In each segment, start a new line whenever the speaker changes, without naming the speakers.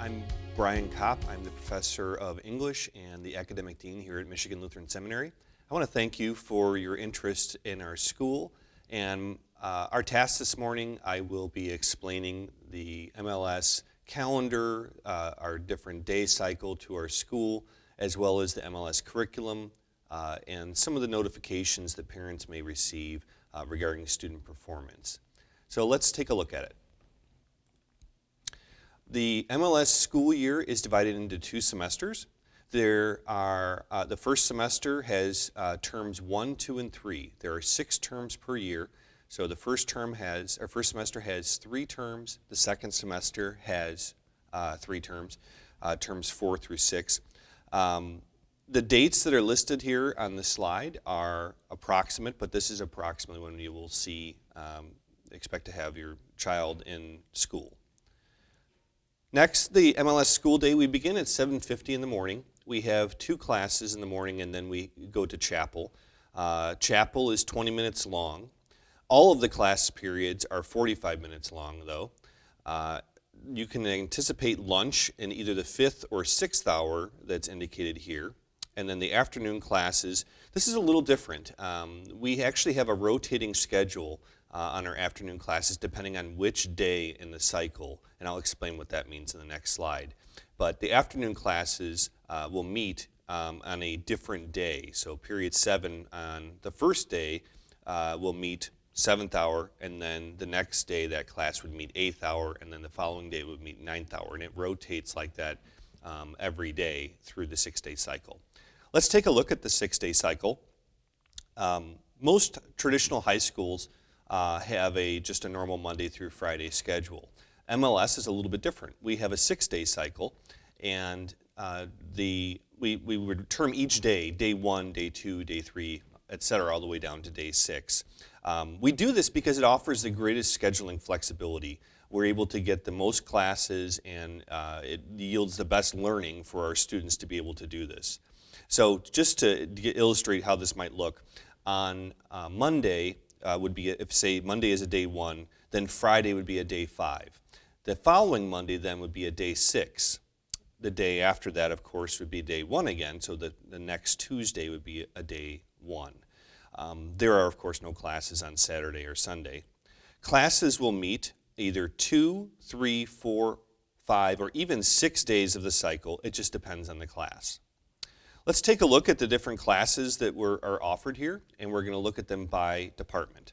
I'm Brian Kopp. I'm the professor of English and the academic dean here at Michigan Lutheran Seminary. I want to thank you for your interest in our school. And our task this morning, I will be explaining the MLS calendar, our different day cycle to our school, as well as the MLS curriculum, and some of the notifications that parents may receive regarding student performance. So let's take a look at it. The MLS school year is divided into 2 semesters. There are, the first semester has terms 1, 2, and 3. There are 6 terms per year. So the first semester has 3 terms. The second semester has 3 terms, terms 4 through 6. The dates that are listed here on the slide are approximate, but this is approximately when you will expect to have your child in school. Next, the MLS school day, we begin at 7:50 in the morning. We have 2 classes in the morning, and then we go to chapel. Chapel is 20 minutes long. All of the class periods are 45 minutes long, though. You can anticipate lunch in either the 5th or 6th hour that's indicated here. And then the afternoon classes, this is a little different. We actually have a rotating schedule on our afternoon classes depending on which day in the cycle, and I'll explain what that means in the next slide. But the afternoon classes will meet on a different day. So period 7 on the first day will meet 7th hour, and then the next day that class would meet 8th hour, and then the following day would meet 9th hour, and it rotates like that every day through the 6-day cycle. Let's take a look at the 6-day cycle. Most traditional high schools have just a normal Monday through Friday schedule. MLS is a little bit different. We have a 6-day cycle, and we would term each day, day 1, day 2, day 3, etc., all the way down to day 6. We do this because it offers the greatest scheduling flexibility. We're able to get the most classes, and it yields the best learning for our students to be able to do this. So just to illustrate how this might look, on Monday would be, if say Monday is a day 1, then Friday would be a day 5. The following Monday then would be a day 6. The day after that, of course, would be day 1 again, so the next Tuesday would be a day 1. There are, of course, no classes on Saturday or Sunday. Classes will meet either 2, 3, 4, 5, or even 6 days of the cycle. It just depends on the class. Let's take a look at the different classes that are offered here, and we're going to look at them by department.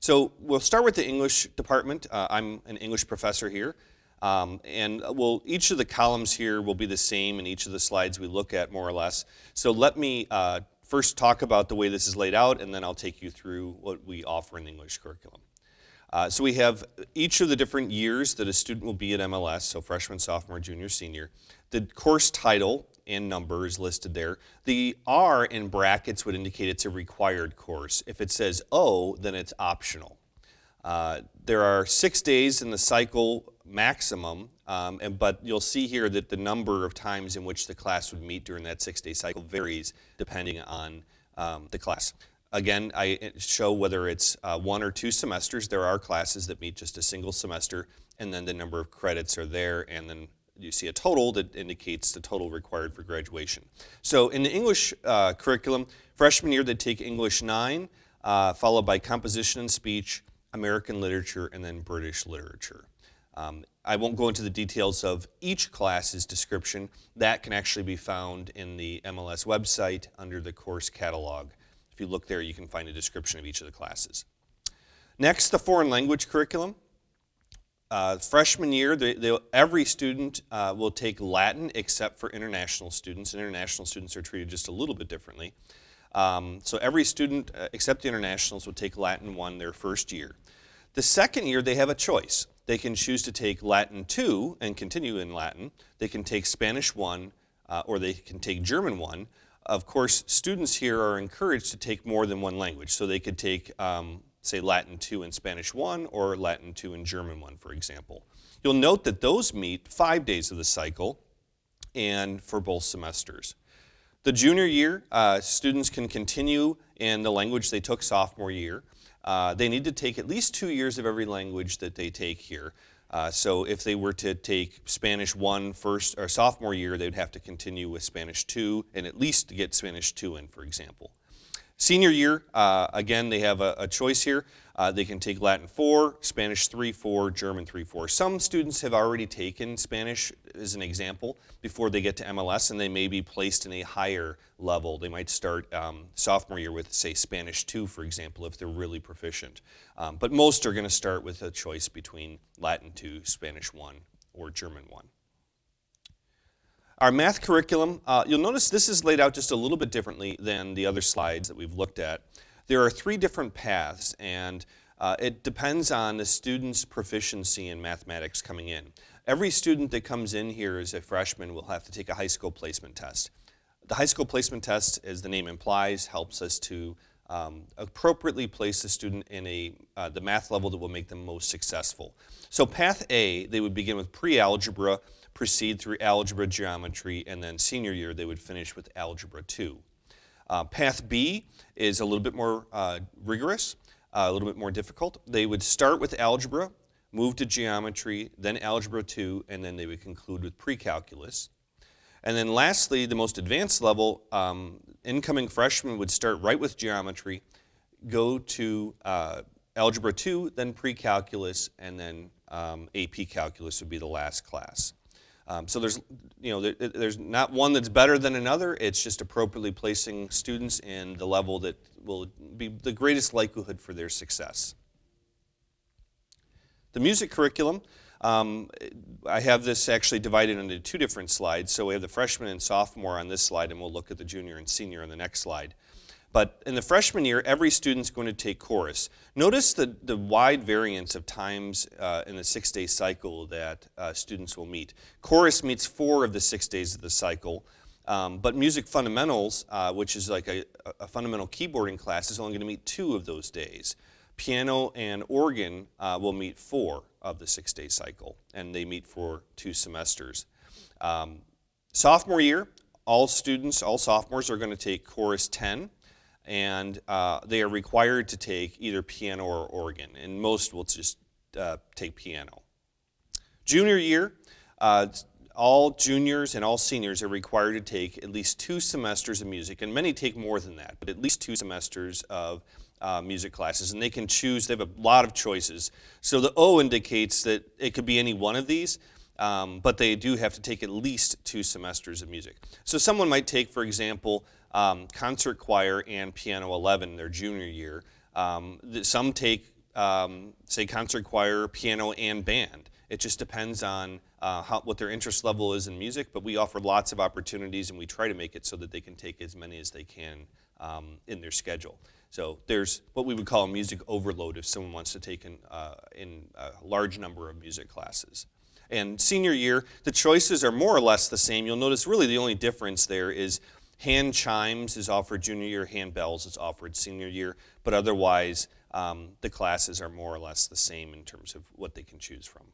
So we'll start with the English department. I'm an English professor here, and each of the columns here will be the same in each of the slides we look at, more or less. So let me first talk about the way this is laid out, and then I'll take you through what we offer in the English curriculum. So we have each of the different years that a student will be at MLS, so freshman, sophomore, junior, senior. The course title and number is listed there. The R in brackets would indicate it's a required course. If it says O, then it's optional. There are 6 days in the cycle maximum, but you'll see here that the number of times in which the class would meet during that 6-day cycle varies depending on the class. Again, I show whether it's 1 or 2 semesters. There are classes that meet just a single semester, and then the number of credits are there, and then you see a total that indicates the total required for graduation. So in the English curriculum, freshman year they take English 9, followed by composition and speech, American literature, and then British literature. I won't go into the details of each class's description. That can actually be found in the MLS website under the course catalog. If you look there, you can find a description of each of the classes. Next, the foreign language curriculum. Freshman year, every student will take Latin except for international students. International students are treated just a little bit differently. So every student except the internationals will take Latin 1 their first year. The second year, they have a choice. They can choose to take Latin 2 and continue in Latin. They can take Spanish 1 or they can take German 1. Of course, students here are encouraged to take more than one language. So they could take say Latin 2 and Spanish 1 or Latin 2 and German 1, for example. You'll note that those meet 5 days of the cycle and for both semesters. The junior year, students can continue in the language they took sophomore year. They need to take at least 2 years of every language that they take here. So if they were to take Spanish 1 first or sophomore year, they'd have to continue with Spanish 2 and at least get Spanish 2 in, for example. Senior year, again, they have a choice here. They can take Latin 4, Spanish 3-4, German 3-4. Some students have already taken Spanish, as an example, before they get to MLS, and they may be placed in a higher level. They might start sophomore year with, say, Spanish 2, for example, if they're really proficient. But most are going to start with a choice between Latin 2, Spanish 1, or German 1. Our math curriculum, you'll notice this is laid out just a little bit differently than the other slides that we've looked at. There are 3 different paths, and it depends on the student's proficiency in mathematics coming in. Every student that comes in here as a freshman will have to take a high school placement test. The high school placement test, as the name implies, helps us to appropriately place the student in the math level that will make them most successful. So path A, they would begin with pre-algebra, proceed through algebra, geometry, and then senior year they would finish with algebra 2. Path B is a little bit more rigorous, a little bit more difficult. They would start with algebra, move to geometry, then algebra 2, and then they would conclude with pre-calculus. And then lastly, the most advanced level, incoming freshmen would start right with geometry, go to algebra 2, then pre-calculus, and then AP calculus would be the last class. So there's not one that's better than another. It's just appropriately placing students in the level that will be the greatest likelihood for their success. The music curriculum, I have this actually divided into 2 different slides. So we have the freshman and sophomore on this slide, and we'll look at the junior and senior on the next slide. But in the freshman year, every student's going to take chorus. Notice the wide variance of times in the 6-day cycle that students will meet. Chorus meets 4 of the 6 days of the cycle, but music fundamentals, which is like a fundamental keyboarding class, is only going to meet 2 of those days. Piano and organ will meet 4 of the 6-day cycle, and they meet for 2 semesters. Sophomore year, all sophomores are going to take chorus 10. And they are required to take either piano or organ, and most will just take piano. Junior year, all juniors and all seniors are required to take at least 2 semesters of music, and many take more than that, but at least 2 semesters of music classes, and they can choose. They have a lot of choices. So the O indicates that it could be any one of these, but they do have to take at least 2 semesters of music. So someone might take, for example, concert choir and piano 11 their junior year. Some take, say, concert choir, piano, and band. It just depends on what their interest level is in music, but we offer lots of opportunities, and we try to make it so that they can take as many as they can in their schedule. So there's what we would call a music overload if someone wants to take in a large number of music classes. And senior year, the choices are more or less the same. You'll notice really the only difference there is hand chimes is offered junior year, hand bells is offered senior year, but otherwise the classes are more or less the same in terms of what they can choose from.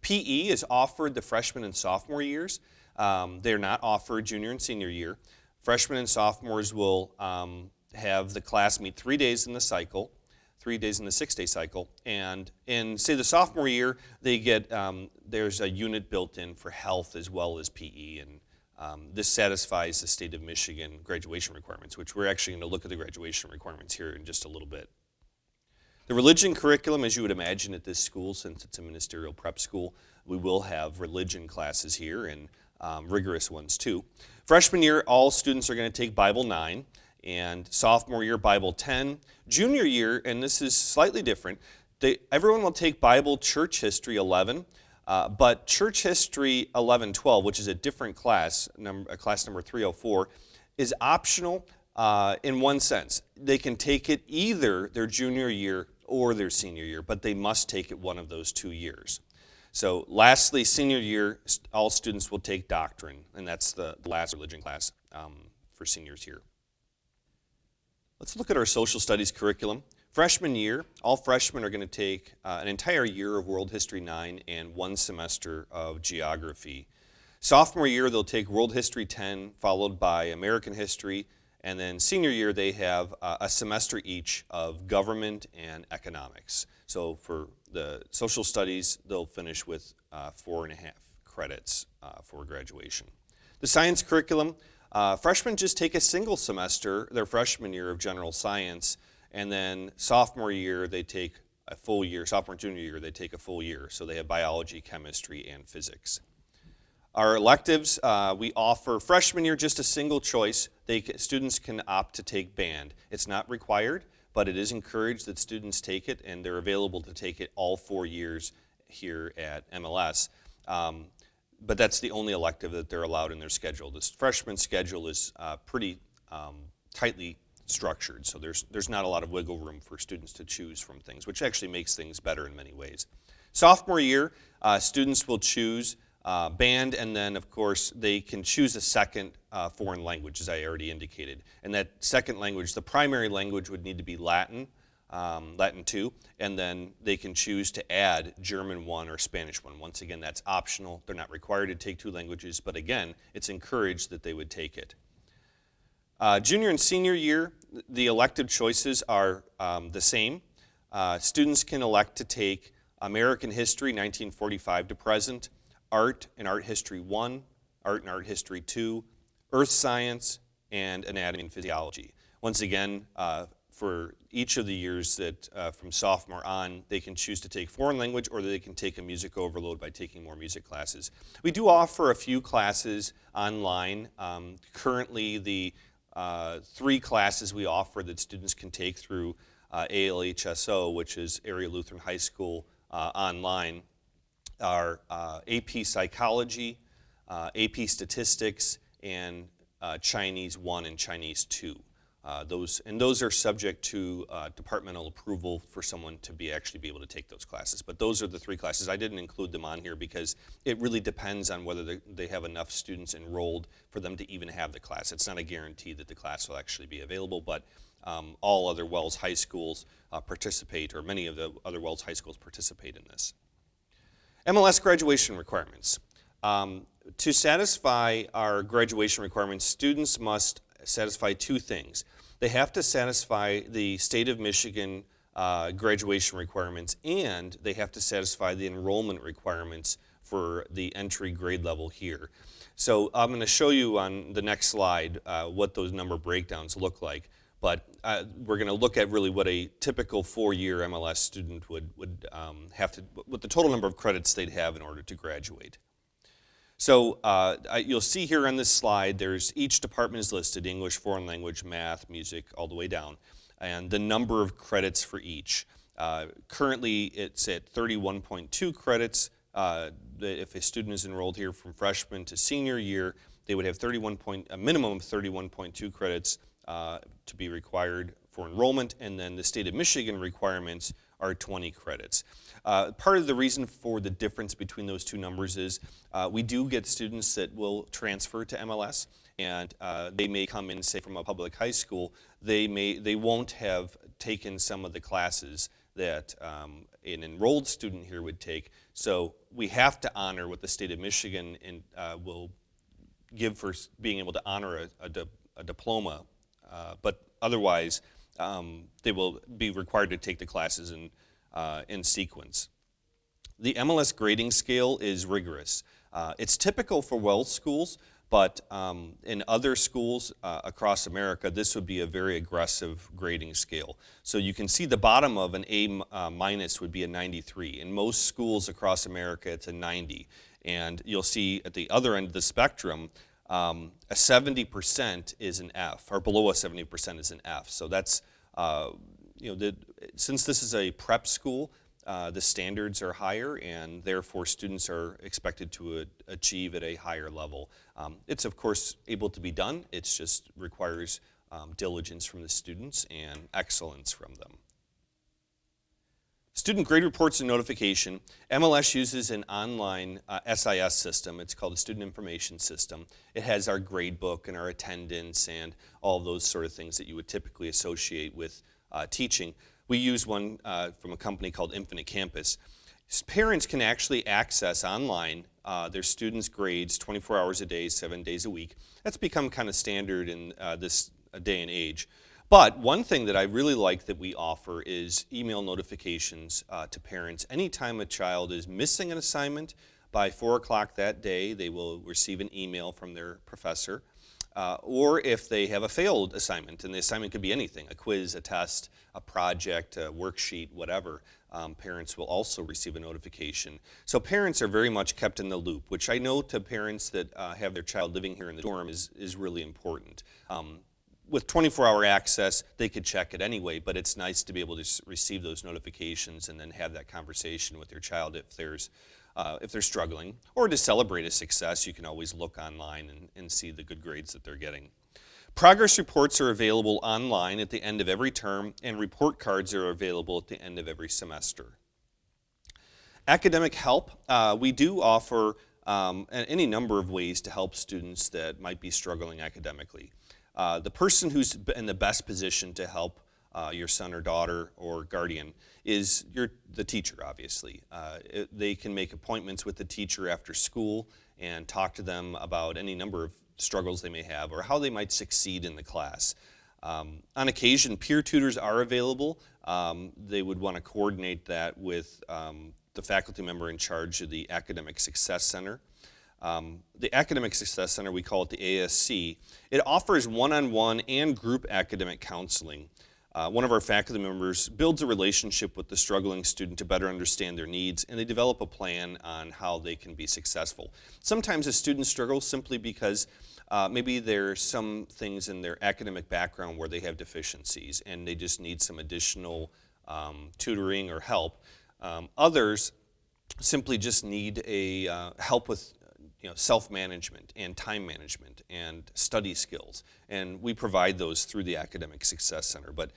PE is offered the freshman and sophomore years. They're not offered junior and senior year. Freshmen and sophomores will have the class meet 3 days in the cycle, 3 days in the 6-day cycle, and in, say, the sophomore year, they get, there's a unit built in for health as well as PE, and this satisfies the state of Michigan graduation requirements, which we're actually going to look at the graduation requirements here in just a little bit. The religion curriculum, as you would imagine at this school, since it's a ministerial prep school, we will have religion classes here and rigorous ones too. Freshman year, all students are going to take Bible 9, and sophomore year, Bible 10. Junior year, and this is slightly different, everyone will take Bible Church History 11, but Church History 11-12, which is a different class, class number 304, is optional in one sense. They can take it either their junior year or their senior year, but they must take it one of those 2 years. So lastly, senior year, all students will take doctrine, and that's the last religion class for seniors here. Let's look at our social studies curriculum. Freshman year, all freshmen are going to take an entire year of World History 9 and 1 semester of geography. Sophomore year, they'll take World History 10, followed by American History, and then senior year, they have a semester each of government and economics. So for the social studies, they'll finish with 4.5 credits for graduation. The science curriculum, freshmen just take a single semester their freshman year of general science, and then sophomore year they take a full year, sophomore and junior year they take a full year. So they have biology, chemistry, and physics. Our electives, we offer freshman year just a single choice. Students can opt to take band. It's not required, but it is encouraged that students take it, and they're available to take it all 4 years here at MLS. But that's the only elective that they're allowed in their schedule. This freshman schedule is pretty tightly structured, so there's not a lot of wiggle room for students to choose from things, which actually makes things better in many ways. Sophomore year, students will choose band, and then of course they can choose a second foreign language, as I already indicated. And that second language, the primary language would need to be Latin, Latin 2, and then they can choose to add German 1 or Spanish 1. Once again, that's optional. They're not required to take 2 languages, but again, it's encouraged that they would take it. Junior and senior year, the elective choices are the same. Students can elect to take American History, 1945 to present, Art and Art History 1, Art and Art History 2, Earth Science, and Anatomy and Physiology. Once again, for each of the years that from sophomore on, they can choose to take foreign language, or they can take a music overload by taking more music classes. We do offer a few classes online. Currently, the 3 classes we offer that students can take through ALHSO, which is Area Lutheran High School online, are AP Psychology, AP Statistics, and Chinese 1 and Chinese 2. Those are subject to departmental approval for someone to actually be able to take those classes. But those are the 3 classes. I didn't include them on here because it really depends on whether they have enough students enrolled for them to even have the class. It's not a guarantee that the class will actually be available, but all other Wells High Schools participate, or many of the other Wells High Schools participate in this. MLS graduation requirements. To satisfy our graduation requirements, students must satisfy 2 things. They have to satisfy the state of Michigan graduation requirements, and they have to satisfy the enrollment requirements for the entry grade level here. So I'm going to show you on the next slide what those number breakdowns look like. But we're going to look at really what a typical 4-year MLS student would have to, what the total number of credits they'd have in order to graduate. So you'll see here on this slide, each department is listed: English, foreign language, math, music, all the way down, and the number of credits for each. Currently, it's at 31.2 credits. If a student is enrolled here from freshman to senior year, they would have a minimum of 31.2 credits to be required for enrollment, and then the state of Michigan requirements are 20 credits. Part of the reason for the difference between those 2 numbers is we do get students that will transfer to MLS, and they may come in, say, from a public high school. They won't have taken some of the classes that an enrolled student here would take. So we have to honor what the state of Michigan will give for being able to honor a diploma. But otherwise, they will be required to take the classes in sequence. The MLS grading scale is rigorous. It's typical for Wells schools, but in other schools across America, this would be a very aggressive grading scale. So you can see the bottom of an A minus would be a 93. In most schools across America, it's a 90. And you'll see at the other end of the spectrum, a 70% is an F, or below a 70% is an F. So that's, since this is a prep school, the standards are higher, and therefore students are expected to achieve at a higher level. It's of course able to be done. It just requires diligence from the students and excellence from them. Student grade reports and notification. MLS uses an online SIS system. It's called a Student Information System. It has our grade book and our attendance and all of those sort of things that you would typically associate with teaching. We use one from a company called Infinite Campus. Parents can actually access online their students' grades 24 hours a day, 7 days a week. That's become kind of standard in this day and age. But one thing that I really like that we offer is email notifications to parents. Anytime a child is missing an assignment, by 4 o'clock that day, they will receive an email from their professor. Or if they have a failed assignment, and the assignment could be anything, a quiz, a test, a project, a worksheet, whatever, parents will also receive a notification. So parents are very much kept in the loop, which I know to parents that have their child living here in the dorm is really important. With 24-hour access, they could check it anyway, but it's nice to be able to receive those notifications and then have that conversation with your child if they're struggling. Or to celebrate a success, you can always look online and see the good grades that they're getting. Progress reports are available online at the end of every term, and report cards are available at the end of every semester. Academic help, we do offer any number of ways to help students that might be struggling academically. The person who's in the best position to help your son or daughter or guardian is the teacher, obviously. They can make appointments with the teacher after school and talk to them about any number of struggles they may have or how they might succeed in the class. On occasion, peer tutors are available. They would want to coordinate that with the faculty member in charge of the Academic Success Center. The Academic Success Center, we call it the ASC, it offers one-on-one and group academic counseling. One of our faculty members builds a relationship with the struggling student to better understand their needs, and they develop a plan on how they can be successful. Sometimes a student struggles simply because maybe there's some things in their academic background where they have deficiencies, and they just need some additional tutoring or help. Others simply just need help with self-management and time management and study skills, and we provide those through the Academic Success Center. But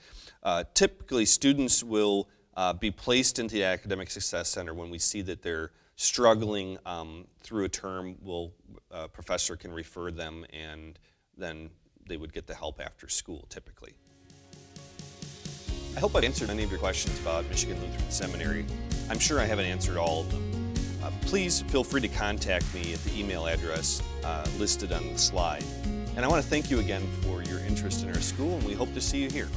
typically students will be placed into the Academic Success Center when we see that they're struggling through a term. A professor can refer them, and then they would get the help after school typically. I hope I've answered any of your questions about Michigan Lutheran Seminary. I'm sure I haven't answered all of them. Please feel free to contact me at the email address listed on the slide. And I want to thank you again for your interest in our school, and we hope to see you here.